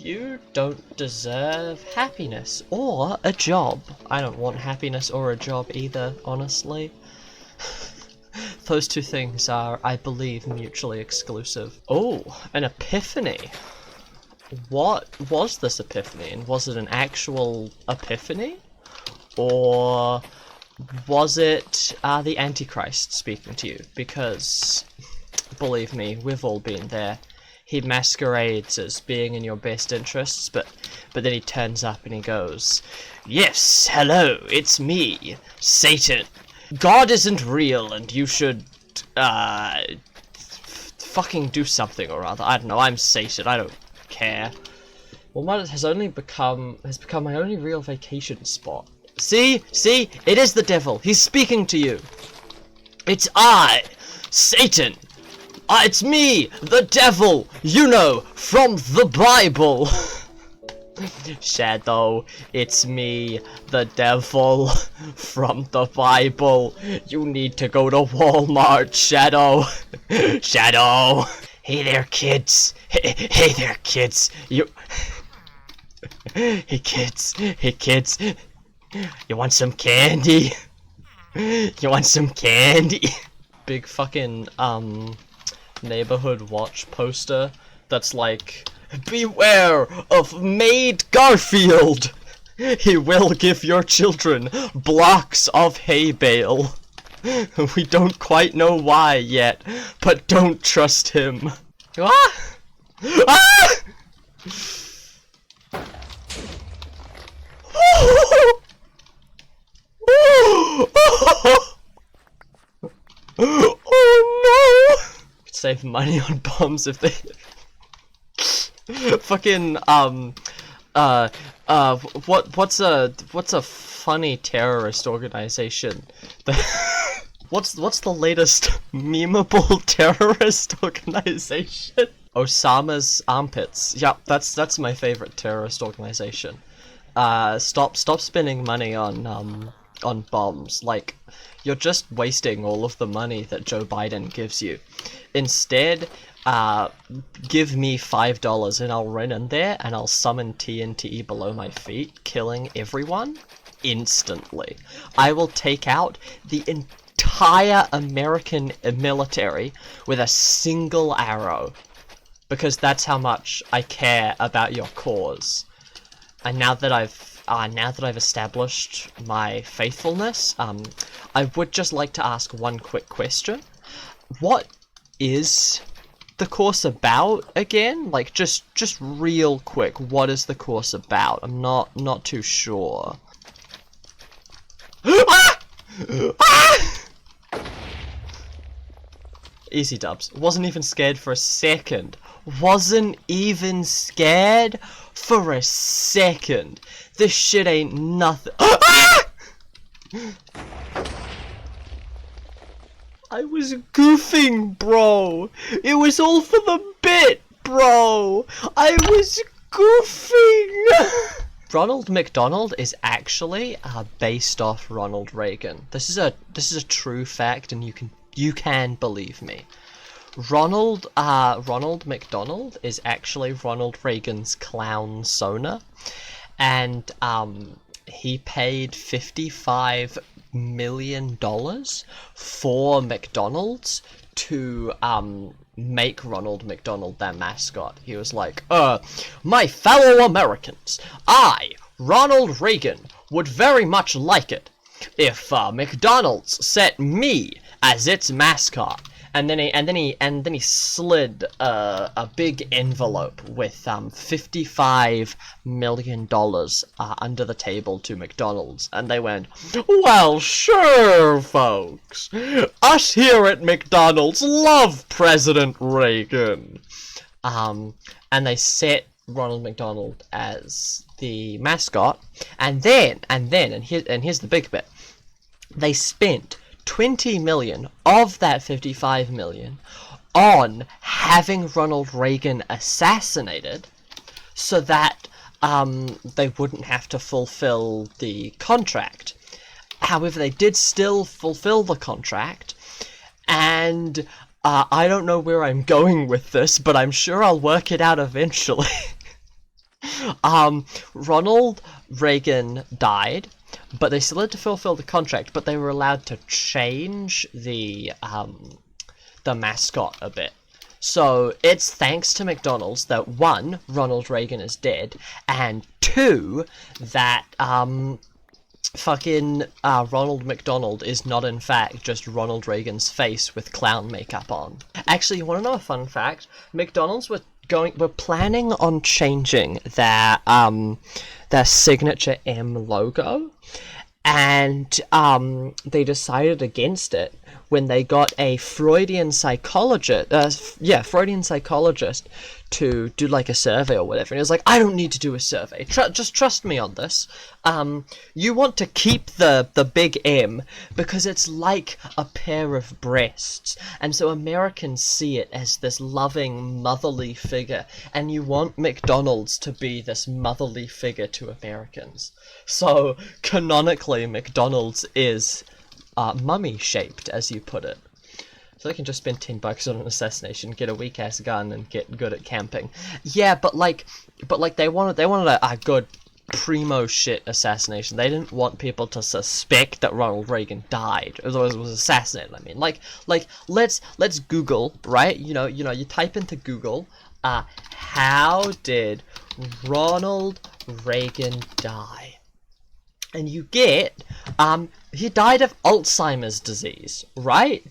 You don't deserve happiness or a job. I don't want happiness or a job either, honestly. Those two things are, I believe, mutually exclusive. Oh, an epiphany. What was this epiphany? And was it an actual epiphany? Or was it the Antichrist speaking to you? Because, believe me, we've all been there. He masquerades as being in your best interests, but then he turns up and he goes, "Yes, hello, it's me, Satan. God isn't real and you should, fucking do something or other. I don't know, I'm Satan, I don't care." Walmart has become my only real vacation spot. See, it is the devil. He's speaking to you. It's I, Satan. It's me, the devil, you know, from the Bible. Shadow, it's me, the devil, from the Bible. You need to go to Walmart, Shadow. Shadow. Hey there, kids. Hey there, kids. Hey, kids. You want some candy? You want some candy? Big fucking, neighborhood watch poster that's like, "Beware of Maid Garfield! He will give your children blocks of hay bale. We don't quite know why yet, but don't trust him." Ah! Ah! Oh no! Save money on bombs if they fucking what's a funny terrorist organization? What's the latest memeable terrorist organization? Osama's armpits. Yep, that's my favorite terrorist organization. Stop spending money on bombs. Like, you're just wasting all of the money that Joe Biden gives you. Instead, give me $5 and I'll run in there and I'll summon TNT below my feet, killing everyone instantly. I will take out the entire American military with a single arrow, because that's how much I care about your cause. And now that I've established my faithfulness, I would just like to ask one quick question. What is the course about again? Like, just real quick, what is the course about? I'm not too sure. Ah! Ah! Easy dubs. Wasn't even scared for a second. Wasn't even scared for a second. This shit ain't nothing. Ah! I was goofing, bro. It was all for the bit, bro. I was goofing. Ronald McDonald is actually based off Ronald Reagan. This is a true fact, and you can believe me. Ronald McDonald is actually Ronald Reagan's clown Sona, and he paid $55 million for McDonald's to make Ronald McDonald their mascot. He was like, "My fellow Americans, I, Ronald Reagan, would very much like if McDonald's set me as its mascot." And then he slid a big envelope with $55 million under the table to McDonald's, and they went, "Well, sure, folks. Us here at McDonald's love President Reagan." And they set Ronald McDonald as the mascot, and here's the big bit. They spent 20 million of that 55 million on having Ronald Reagan assassinated, so that they wouldn't have to fulfill the contract. However, they did still fulfill the contract, and I don't know where I'm going with this, but I'm sure I'll work it out eventually. Ronald Reagan died, but they still had to fulfill the contract, but they were allowed to change the mascot a bit. So it's thanks to McDonald's that, one, Ronald Reagan is dead, and two, that Ronald McDonald is not in fact just Ronald Reagan's face with clown makeup on. Actually, you want to know a fun fact? McDonald's were planning on changing their signature M logo, and they decided against it when they got a Freudian psychologist to do like a survey or whatever, and he was like, I don't need to do a survey, just trust me on this. You want to keep the big M because it's like a pair of breasts, and so Americans see it as this loving motherly figure, and you want McDonald's to be this motherly figure to Americans. So canonically, McDonald's is mummy shaped, as you put it. So they can just spend $10 on an assassination, get a weak ass gun, and get good at camping. Yeah, but they wanted a good primo shit assassination. They didn't want people to suspect that Ronald Reagan died, or was assassinated. I mean, let's Google, right? You type into Google, how did Ronald Reagan die? And you get, he died of Alzheimer's disease, right?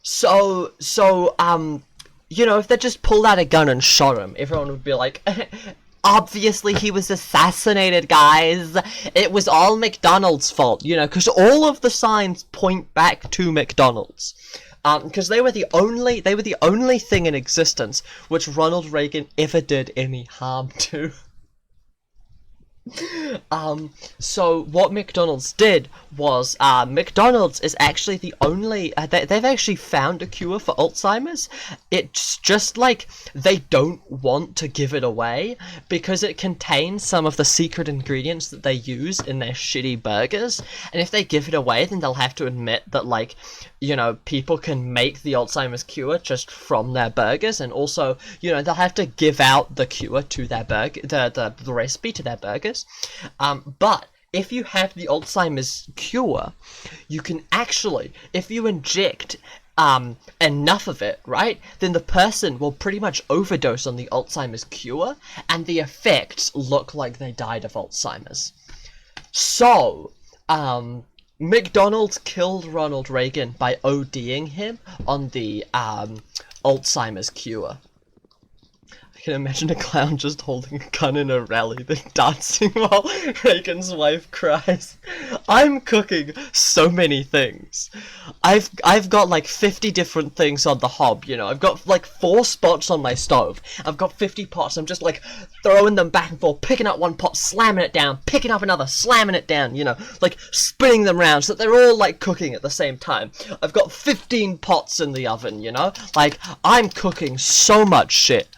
So, if they just pulled out a gun and shot him, everyone would be like, obviously he was assassinated, guys. It was all McDonald's fault, because all of the signs point back to McDonald's. Because they were the only thing in existence which Ronald Reagan ever did any harm to. So what McDonald's did was, McDonald's is actually the only, they've actually found a cure for Alzheimer's. It's just like they don't want to give it away because it contains some of the secret ingredients that they use in their shitty burgers, and if they give it away, then they'll have to admit that, people can make the Alzheimer's cure just from their burgers, and also, they'll have to give out the cure to their burger, the recipe to their burgers. But if you have the Alzheimer's cure, you can actually, if you inject enough of it, right, then the person will pretty much overdose on the Alzheimer's cure, and the effects look like they died of Alzheimer's. So, McDonald's killed Ronald Reagan by ODing him on the Alzheimer's cure. I can imagine a clown just holding a gun in a rally, then dancing while Reagan's wife cries. I'm cooking so many things. I've got like 50 different things on the hob, I've got like 4 spots on my stove. I've got 50 pots. I'm just like throwing them back and forth, picking up one pot, slamming it down, picking up another, slamming it down, like spinning them around so that they're all like cooking at the same time. I've got 15 pots in the oven, like I'm cooking so much shit.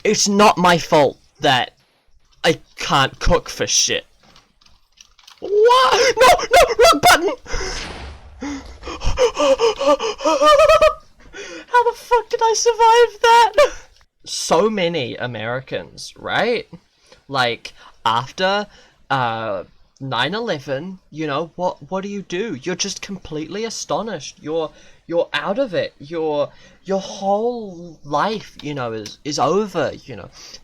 It's not my fault that I can't cook for shit. What? No, wrong button! How the fuck did I survive that? So many Americans, right? Like, after 9/11, what do? You're just completely astonished. You're out of it. Your whole life, is over.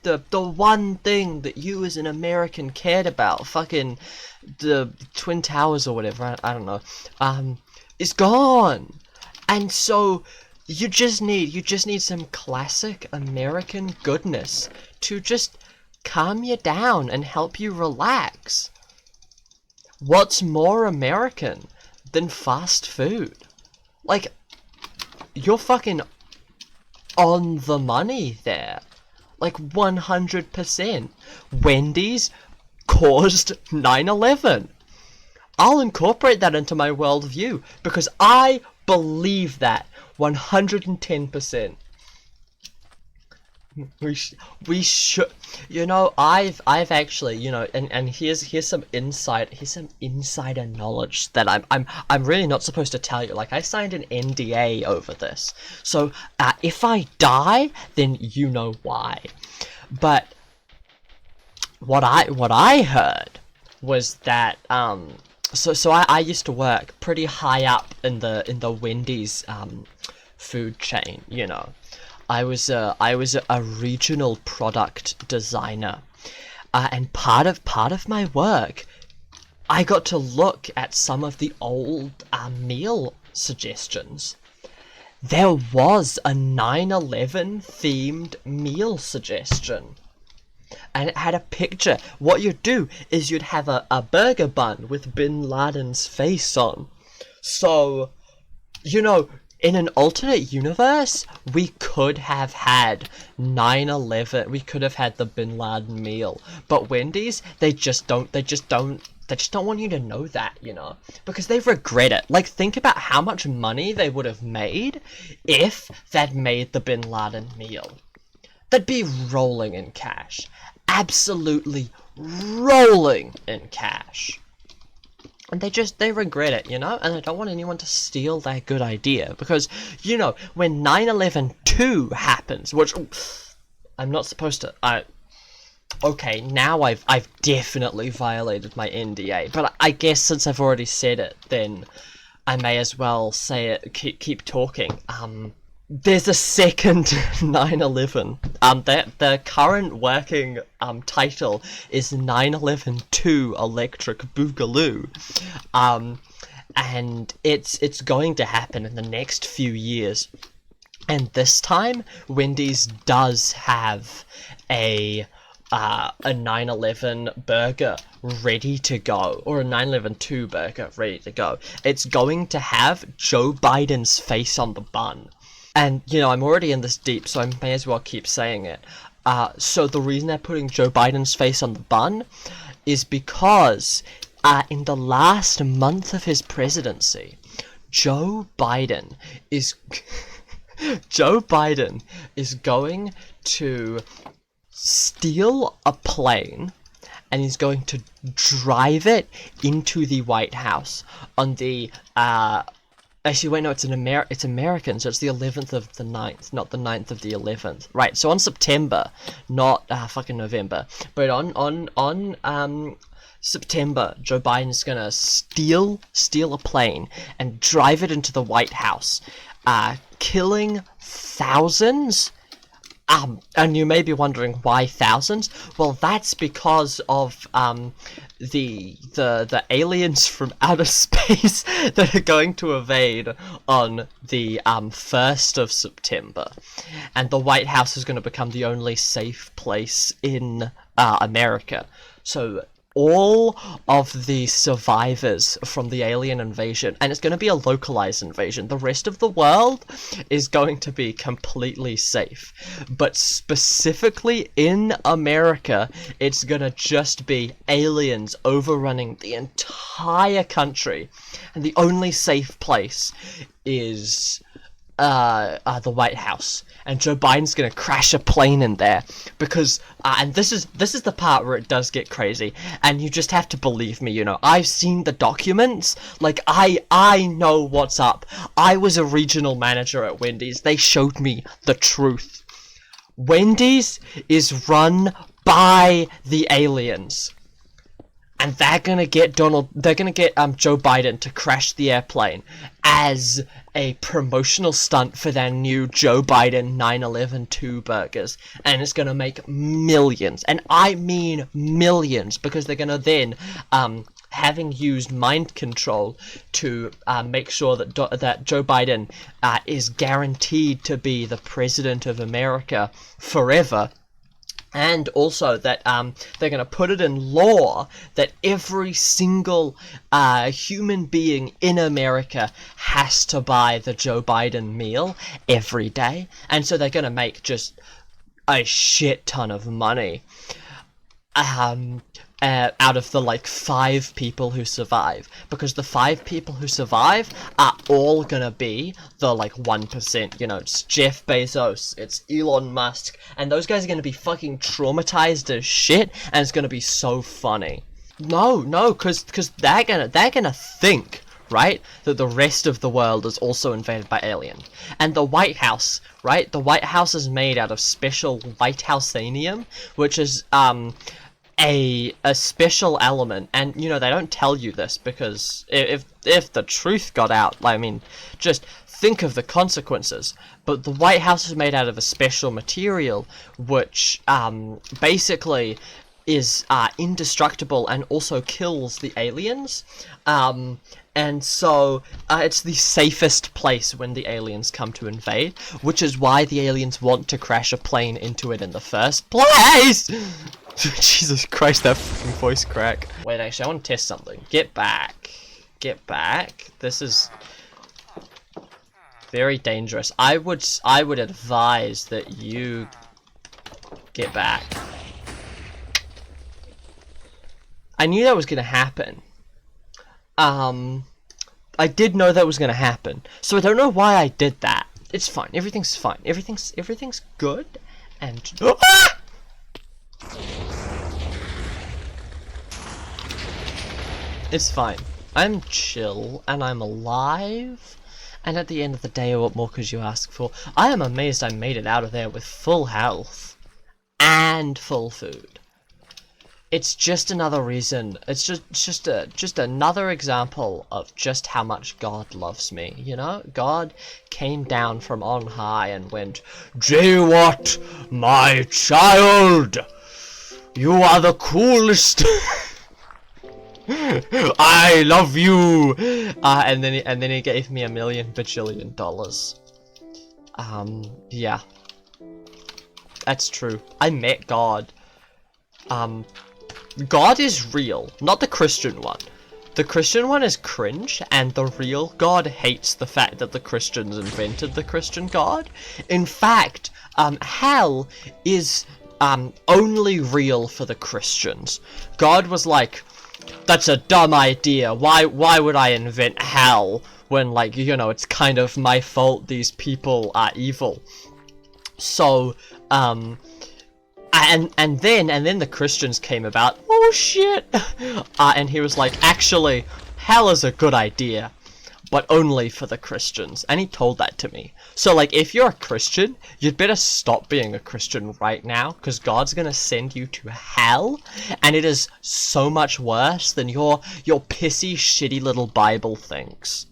The one thing that you as an American cared about, fucking the Twin Towers or whatever, I don't know, is gone. And so you just need some classic American goodness to just calm you down and help you relax. What's more American than fast food? Like, you're fucking on the money there. Like, 100%. Wendy's caused 9/11. I'll incorporate that into my worldview because I believe that 110%. We should, I've actually, and here's some insider knowledge that I'm really not supposed to tell you. Like, I signed an NDA over this, so if I die, then you know why. But what I heard was that I used to work pretty high up in the Wendy's food chain, you know. I was a regional product designer, and part of my work, I got to look at some of the old meal suggestions. There was a 9/11 themed meal suggestion. And it had a picture. What you'd do is you'd have a burger bun with Bin Laden's face on. So, you know, in an alternate universe, we could have had 9/11. We could have had the Bin Laden meal. But Wendy's, they just don't want you to know that, you know, because they regret it. Like, think about how much money they would have made if they'd made the Bin Laden meal. They'd be rolling in cash. Absolutely rolling in cash. And they regret it, you know? And I don't want anyone to steal their good idea. Because, you know, when 9/11-2 happens, which I'm not supposed to... Okay, now I've definitely violated my NDA. But I guess since I've already said it, then I may as well say it, keep talking. There's a second 9/11. The current working title is 9/11-2 Electric Boogaloo. And it's going to happen in the next few years. And this time, Wendy's does have a 9/11 burger ready to go, or a 9/11-2 burger ready to go. It's going to have Joe Biden's face on the bun. And, you know, I'm already in this deep, so I may as well keep saying it. So the reason they're putting Joe Biden's face on the bun is because in the last month of his presidency, Joe Biden is going to steal a plane, and he's going to drive it into the White House on the actually, wait, no, it's American, so it's the 11th of the 9th, not the 9th of the 11th. Right, so on September, not fucking November, but on September, Joe Biden's gonna steal a plane and drive it into the White House, killing thousands. And you may be wondering why thousands. Well, that's because of the aliens from outer space that are going to invade on the 1st of September, and the White House is going to become the only safe place in America. So all of the survivors from the alien invasion, and it's going to be a localized invasion. The rest of the world is going to be completely safe. But specifically in America, it's going to just be aliens overrunning the entire country. And the only safe place is the White House. And Joe Biden's gonna crash a plane in there because, and this is the part where it does get crazy, and you just have to believe me, you know. I've seen the documents, like, I know what's up. I was a regional manager at Wendy's. They showed me the truth. Wendy's is run by the aliens. And they're gonna get Joe Biden to crash the airplane as a promotional stunt for their new Joe Biden 9/11-2 burgers. And it's gonna make millions, and I mean millions, because they're gonna then, having used mind control to make sure that Joe Biden is guaranteed to be the president of America forever. And also that they're going to put it in law that every single human being in America has to buy the Joe Biden meal every day. And so they're going to make just a shit ton of money out of the, like, 5 people who survive. Because the 5 people who survive are all gonna be the, like, 1%. You know, it's Jeff Bezos, it's Elon Musk, and those guys are gonna be fucking traumatized as shit, and it's gonna be so funny. No, cause they're gonna think, right, that the rest of the world is also invaded by aliens. And the White House, right, the White House is made out of special White Housenium, which is, a special element, and you know they don't tell you this because if the truth got out, I mean, just think of the consequences. But the White House is made out of a special material which basically is indestructible and also kills the aliens. And so it's the safest place when the aliens come to invade, which is why the aliens want to crash a plane into it in the first place. Jesus Christ, that fucking voice crack. Wait, actually, I want to test something. Get back. Get back. This is very dangerous. I would advise that you get back. I knew that was gonna happen. I did know that was gonna happen, so I don't know why I did that. It's fine. Everything's fine. Everything's good, and it's fine. I'm chill, and I'm alive. And at the end of the day, what more could you ask for? I am amazed I made it out of there with full health and full food. It's just another reason. It's just another example of just how much God loves me. You know, God came down from on high and went, "Jwatt, my child, you are the coolest." I love you. And then he gave me $1 million bajillion. Yeah, that's true. I met God. God is real, not the Christian one. The Christian one is cringe, and the real God hates the fact that the Christians invented the Christian God. In fact, hell is only real for the Christians. God was like, "That's a dumb idea. Why would I invent hell when, like, you know, it's kind of my fault these people are evil?" So, and then the Christians came about. Oh shit! And he was like, "Actually, hell is a good idea, but only for the Christians." And he told that to me. So, like, if you're a Christian, you'd better stop being a Christian right now, because God's gonna send you to hell, and it is so much worse than your pissy, shitty little Bible thinks.